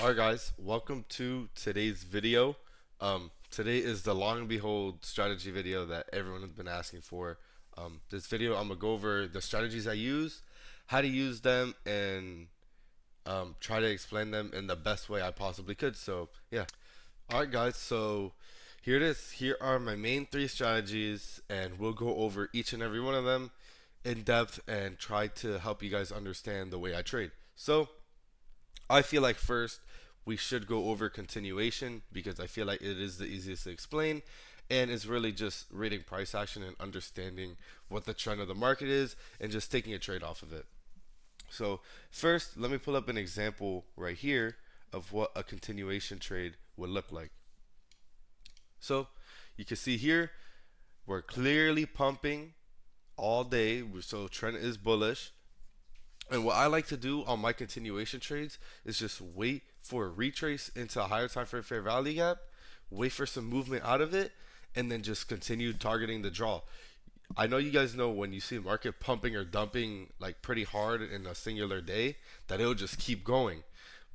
Alright guys, welcome to today's video. Today is the long and behold strategy video that everyone has been asking for. This video I'm gonna go over the strategies I use, how to use them, and try to explain them in the best way I possibly could. So yeah. Alright guys, so here it is. Here are my main three strategies, and we'll go over each and every one of them in depth and try to help you guys understand the way I trade. So I feel like first we should go over continuation because I feel like it is the easiest to explain, and it's really just reading price action and understanding what the trend of the market is and just taking a trade off of it. So first, let me pull up an example right here of what a continuation trade would look like. So you can see here we're clearly pumping all day, so trend is bullish. And what I like to do on my continuation trades is just wait for a retrace into a higher time frame fair value gap, wait for some movement out of it, and then just continue targeting the draw. I know you guys know when you see the market pumping or dumping like pretty hard in a singular day that it will just keep going.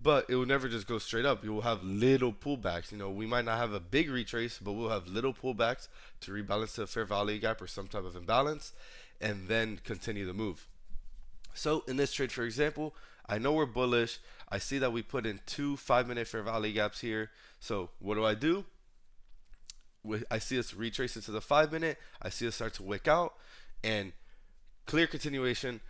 But it will never just go straight up. You will have little pullbacks. We might not have a big retrace, but we'll have little pullbacks to rebalance to a fair value gap or some type of imbalance, and then continue the move. So in this trade, for example, I know we're bullish. I see that we put in two 5-minute fair value gaps here. So what do? I see us retrace into the 5-minute. I see us start to wick out and clear continuation.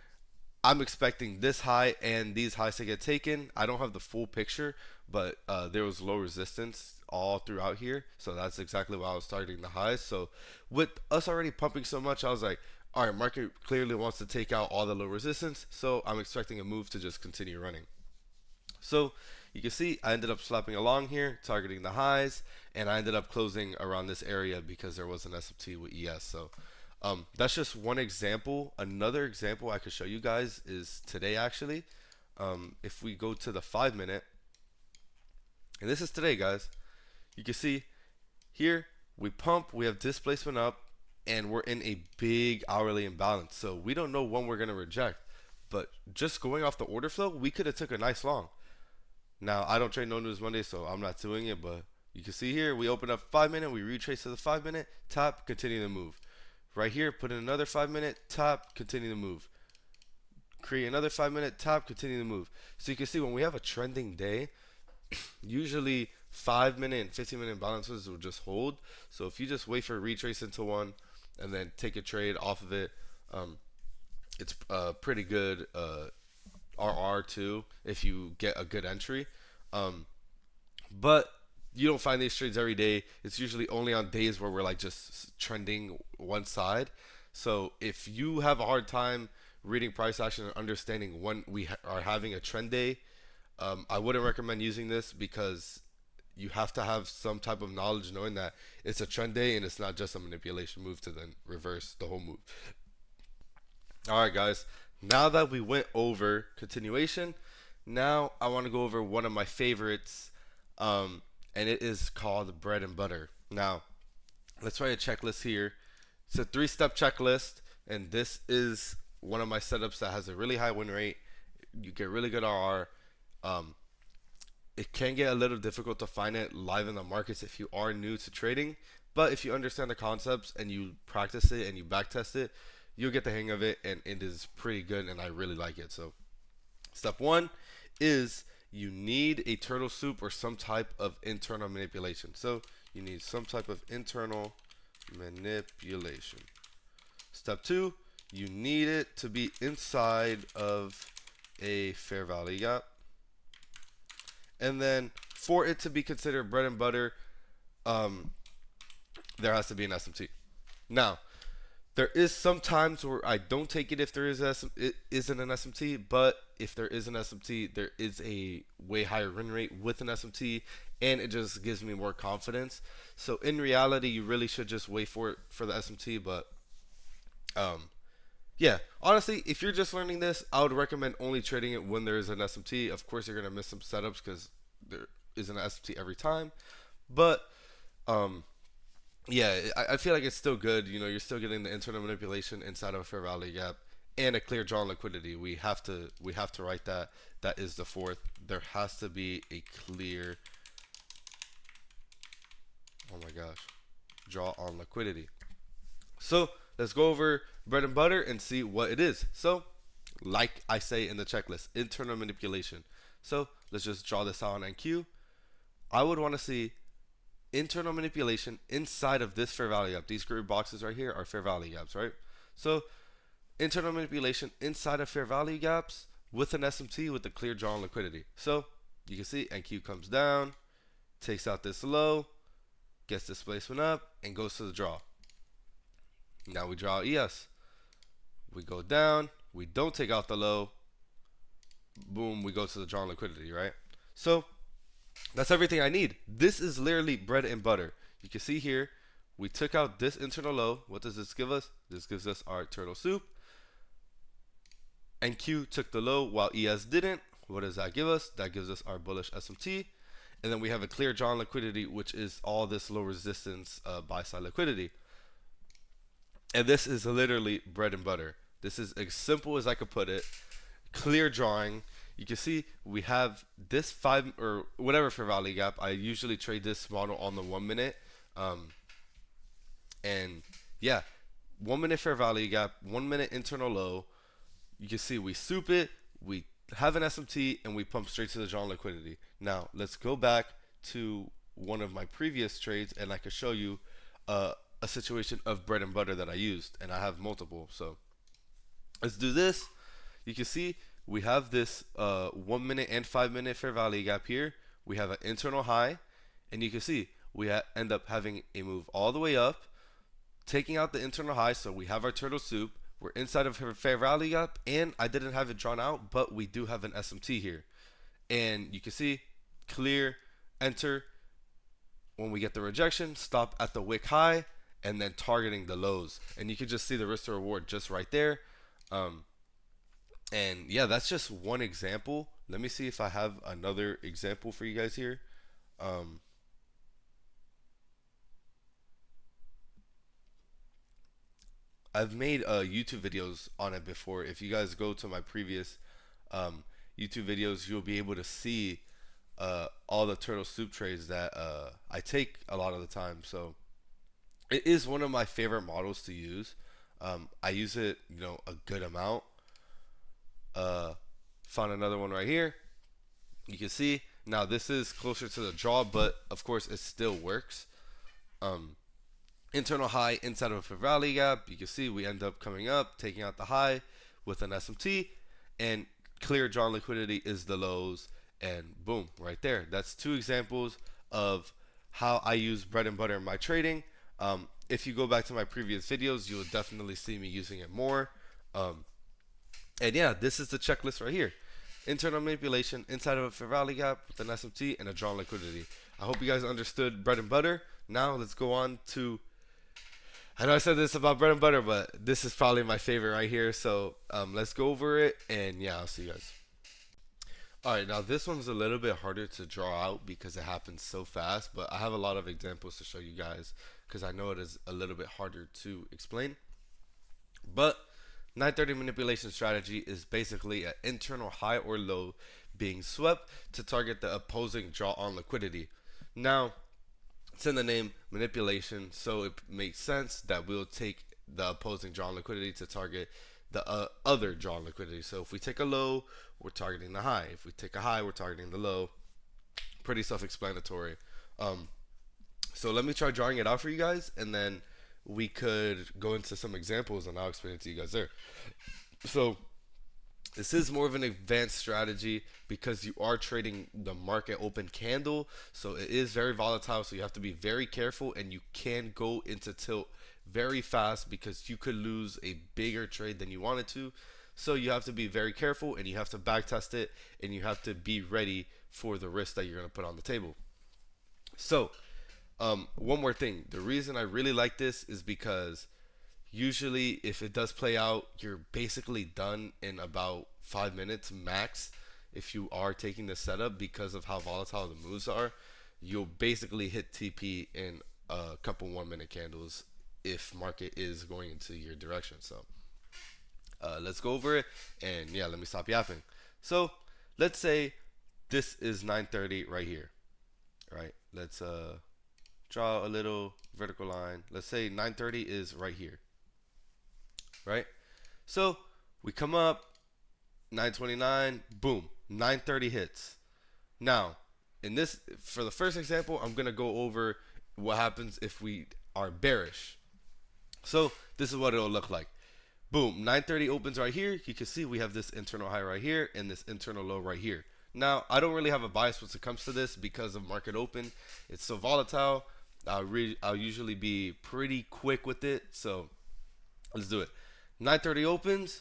I'm expecting this high and these highs to get taken. I don't have the full picture, but there was low resistance all throughout here. So that's exactly why I was targeting the highs. So with us already pumping so much, I was like, all right, market clearly wants to take out all the low resistance. So I'm expecting a move to just continue running. So you can see I ended up slapping along here, targeting the highs, and I ended up closing around this area because there was an SMT with ES. So that's just one example. Another example I could show you guys is today actually. If we go to the 5-minute, and this is today, guys, you can see here we pump, we have displacement up, and we're in a big hourly imbalance. So we don't know when we're going to reject. But just going off the order flow, we could have took a nice long. Now, I don't trade no news Monday, so I'm not doing it, but you can see here, we open up 5-minute, we retrace to the 5-minute, top, continue the move. Right here, put in another 5-minute, top, continue the move. Create another 5-minute, top, continue the move. So you can see when we have a trending day, usually 5-minute and 15-minute balances will just hold. So if you just wait for a retrace into one and then take a trade off of it, it's pretty good RR too if you get a good entry. But you don't find these trades every day. It's usually only on days where we're like just trending one side. So if you have a hard time reading price action and understanding when we are having a trend day, I wouldn't recommend using this because you have to have some type of knowledge knowing that it's a trend day and it's not just a manipulation move to then reverse the whole move. Alright guys, now that we went over continuation, now I want to go over one of my favorites, and it is called bread and butter. Now, let's write a checklist here. It's a 3-step checklist, and this is one of my setups that has a really high win rate. You get really good RR. It can get a little difficult to find it live in the markets if you are new to trading, but if you understand the concepts and you practice it and you backtest it, you'll get the hang of it, and it is pretty good, and I really like it. So step 1 is you need a turtle soup or some type of internal manipulation. So you need some type of internal manipulation. Step 2, you need it to be inside of a fair value gap. And then for it to be considered bread and butter, there has to be an SMT. Now, there is some times where I don't take it if there is it isn't an SMT, but if there is an SMT, there is a way higher win rate with an SMT, and it just gives me more confidence. So in reality, you really should just wait for the SMT. But yeah, honestly, if you're just learning this, I would recommend only trading it when there is an SMT. Of course, you're gonna miss some setups because there isn't an SMT every time, but yeah, I feel like it's still good. You're still getting the internal manipulation inside of a fair value gap, and a clear draw on liquidity. We have to write that. That is the fourth. There has to be a clear, oh my gosh, draw on liquidity. So let's go over bread and butter and see what it is. So, like I say in the checklist, internal manipulation. So let's just draw this out on NQ. I would want to see internal manipulation inside of this fair value gap. These gray boxes right here are fair value gaps, right? So internal manipulation inside of fair value gaps with an SMT with a clear draw on liquidity. So you can see NQ comes down, takes out this low, gets displacement up, and goes to the draw. Now we draw ES. We go down, we don't take out the low, boom, we go to the draw on liquidity, right? So that's everything I need. This is literally bread and butter. You can see here, we took out this internal low. What does this give us? This gives us our turtle soup. NQ took the low while ES didn't. What does that give us? That gives us our bullish SMT. And then we have a clear draw on liquidity, which is all this low resistance buy side liquidity. And this is literally bread and butter. This is as simple as I could put it. Clear drawing. You can see we have this 5 or whatever fair value gap. I usually trade this model on the 1 minute. And yeah, 1 minute fair value gap, 1 minute internal low. You can see we soup it, we have an SMT, and we pump straight to the draw on liquidity. Now let's go back to one of my previous trades, and I can show you a situation of bread and butter that I used, and I have multiple. So let's do this. You can see we have this 1 minute and 5 minute fair value gap here. We have an internal high, and you can see we end up having a move all the way up, taking out the internal high. So we have our turtle soup. We're inside of her fair value gap, and I didn't have it drawn out, but we do have an SMT here. And you can see clear, enter. When we get the rejection, stop at the wick high, and then targeting the lows. And you can just see the risk to reward just right there. And yeah, that's just one example. Let me see if I have another example for you guys here. I've made YouTube videos on it before. If you guys go to my previous YouTube videos, you'll be able to see all the turtle soup trades that I take a lot of the time. So it is one of my favorite models to use. I use it, a good amount. Found another one right here. You can see now this is closer to the draw, but of course it still works. Internal high inside of a fair value gap. You can see we end up coming up, taking out the high with an SMT, and clear draw liquidity is the lows, and boom, right there. That's two examples of how I use bread and butter in my trading. If you go back to my previous videos, you will definitely see me using it more. And yeah, this is the checklist right here. Internal manipulation inside of a fair value gap with an SMT and a drawn liquidity. I hope you guys understood bread and butter. Now let's go on to, I know I said this about bread and butter, but this is probably my favorite right here. So let's go over it, and yeah, I'll see you guys. Alright, now this one's a little bit harder to draw out because it happens so fast, but I have a lot of examples to show you guys because I know it is a little bit harder to explain. But 930 manipulation strategy is basically an internal high or low being swept to target the opposing draw on liquidity. Now, it's in the name manipulation, so it makes sense that we'll take the opposing draw on liquidity to target the other draw on liquidity. So if we take a low, we're targeting the high. If we take a high, we're targeting the low. Pretty self-explanatory. So let me try drawing it out for you guys, and then we could go into some examples, and I'll explain it to you guys there. So this is more of an advanced strategy because you are trading the market open candle, so it is very volatile, so you have to be very careful, and you can go into tilt very fast because you could lose a bigger trade than you wanted to. So you have to be very careful, and you have to back test it, and you have to be ready for the risk that you're going to put on the table. So one more thing, the reason I really like this is because usually if it does play out, you're basically done in about 5 minutes max. If you are taking the setup, because of how volatile the moves are, you'll basically hit TP in a couple 1 minute candles if market is going into your direction. So Let's go over it, and yeah, let me stop yapping. So let's say this is 930 right here, right? Let's draw a little vertical line. Let's say 930 is right here, right? So we come up, 929, boom, 930 hits. Now, in this, for the first example, I'm gonna go over what happens if we are bearish. So this is what it'll look like. Boom, 930 opens right here. You can see we have this internal high right here and this internal low right here. Now, I don't really have a bias when it comes to this because of market open. It's so volatile. I'll usually be pretty quick with it. So let's do it. 930 opens.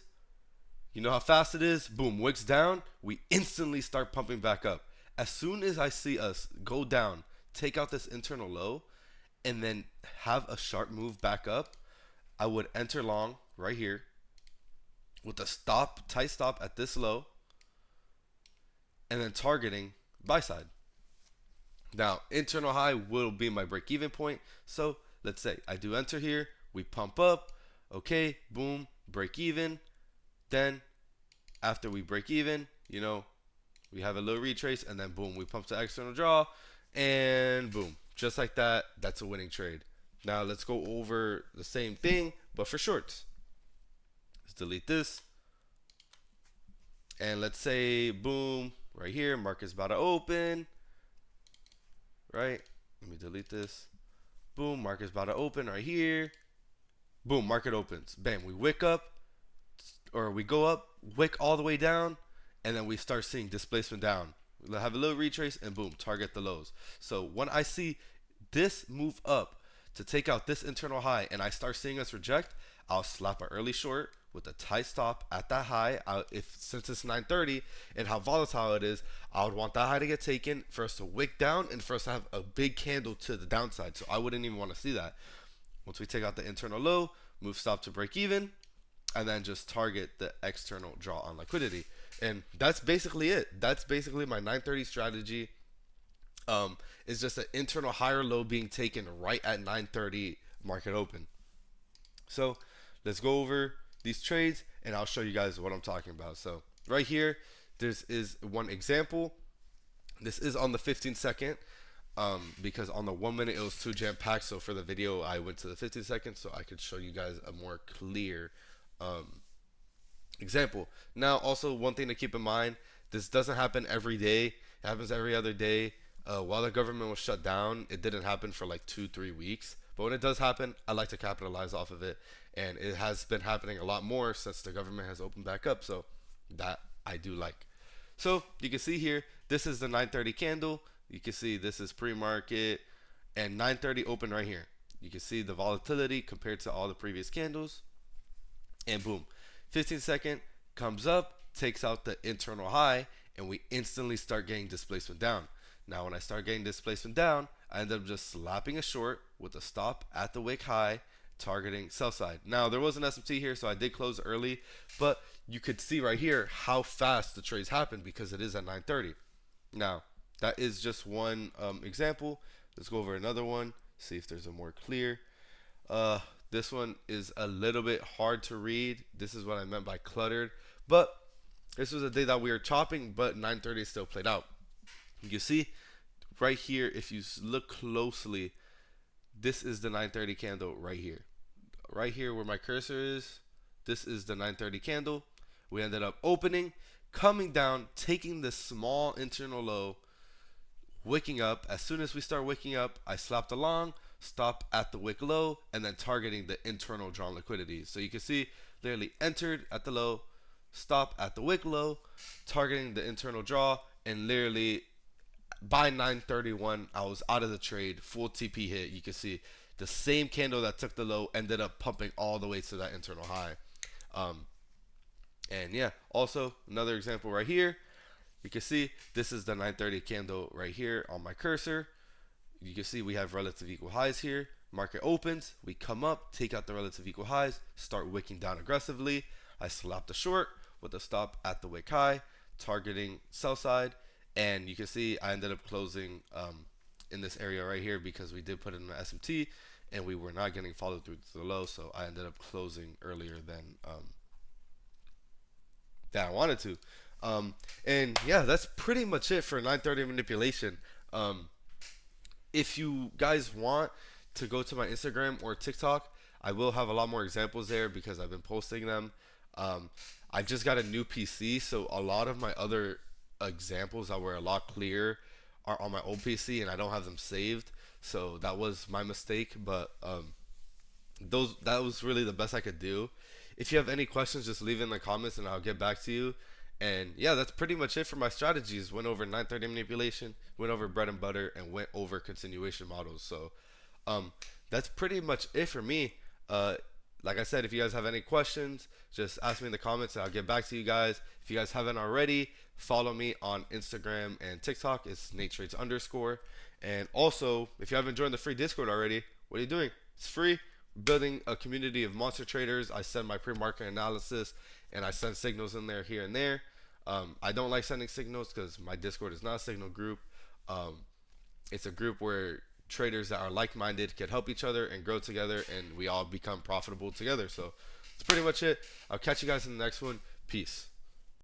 You know how fast it is? Boom, wicks down. We instantly start pumping back up. As soon as I see us go down, take out this internal low, and then have a sharp move back up, I would enter long right here with a stop, tight stop at this low, and then targeting buy side. Now, internal high will be my break even point. So let's say I do enter here, we pump up, okay, boom, break even. Then after we break even, you know, we have a little retrace, and then boom, we pump to external draw, and boom, just like that, that's a winning trade. Now let's go over the same thing, but for shorts. Let's delete this. And let's say, boom, right here, market's about to open, right? Let me delete this. Boom, market's about to open right here. Boom, market opens. Bam, we wick up, or we go up, wick all the way down, and then we start seeing displacement down. We'll have a little retrace, and boom, target the lows. So when I see this move up to take out this internal high, and I start seeing us reject, I'll slap an early short with a tight stop at that high. Since it's 930 and how volatile it is, I would want that high to get taken for us to wick down and for us to have a big candle to the downside. So I wouldn't even want to see that. Once we take out the internal low, move stop to break even, and then just target the external draw on liquidity. And that's basically it. That's basically my 930 strategy. It's just an internal higher low being taken right at 930 market open. So let's go over these trades, and I'll show you guys what I'm talking about. So right here, this is one example. This is on the 15 second. Because on the 1 minute it was too jam-packed, so for the video I went to the 15 seconds so I could show you guys a more clear example. Now also, one thing to keep in mind, this doesn't happen every day. It happens every other day. While the government was shut down, it didn't happen for like 2-3 weeks, but when it does happen, I like to capitalize off of it, and it has been happening a lot more since the government has opened back up, so that I do like. So you can see here, this is the 930 candle. You can see this is pre-market, and 930 open right here. You can see the volatility compared to all the previous candles, and boom, 15 second comes up, takes out the internal high, and we instantly start getting displacement down. Now when I start getting displacement down, I end up just slapping a short with a stop at the wick high, targeting sell side. Now there was an SMT here, so I did close early, but you could see right here how fast the trades happen because it is at 930. Now that is just one example. Let's go over another one, see if there's a more clear. This one is a little bit hard to read. This is what I meant by cluttered, but this was a day that we were chopping, but 930 still played out. You see right here, if you look closely, this is the 930 candle right here. Right here where my cursor is, this is the 930 candle. We ended up opening, coming down, taking this small internal low, wicking up. As soon as we start wicking up, I slapped along, stop at the wick low, and then targeting the internal drawn liquidity. So you can see literally entered at the low, stop at the wick low, targeting the internal draw, and literally by 931 I was out of the trade, full TP hit. You can see the same candle that took the low ended up pumping all the way to that internal high. And yeah, also another example right here. You can see this is the 930 candle right here on my cursor. You can see we have relative equal highs here. Market opens, we come up, take out the relative equal highs, start wicking down aggressively. I slapped a short with a stop at the wick high, targeting sell side, and you can see I ended up closing in this area right here because we did put in an SMT and we were not getting followed through to the low, so I ended up closing earlier than that I wanted to. And yeah, that's pretty much it for 930 manipulation. Um, if you guys want to go to my Instagram or TikTok, I will have a lot more examples there because I've been posting them. Um, I just got a new PC, so a lot of my other examples that were a lot clearer are on my old PC, and I don't have them saved. So that was my mistake, but those that was really the best I could do. If you have any questions, just leave it in the comments and I'll get back to you. And yeah, that's pretty much it for my strategies. Went over 930 manipulation, went over bread and butter, and went over continuation models. So um, that's pretty much it for me. Uh, like I said, if you guys have any questions, just ask me in the comments and I'll get back to you guys. If you guys haven't already, follow me on Instagram and TikTok. It's NateTrades underscore. And also, if you haven't joined the free Discord already, what are you doing? It's free. Building a community of monster traders. I send my pre-market analysis and I send signals in there here and there. I don't like sending signals because my Discord is not a signal group. Um, it's a group where traders that are like-minded can help each other and grow together, and we all become profitable together. So that's pretty much it. I'll catch you guys in the next one. Peace.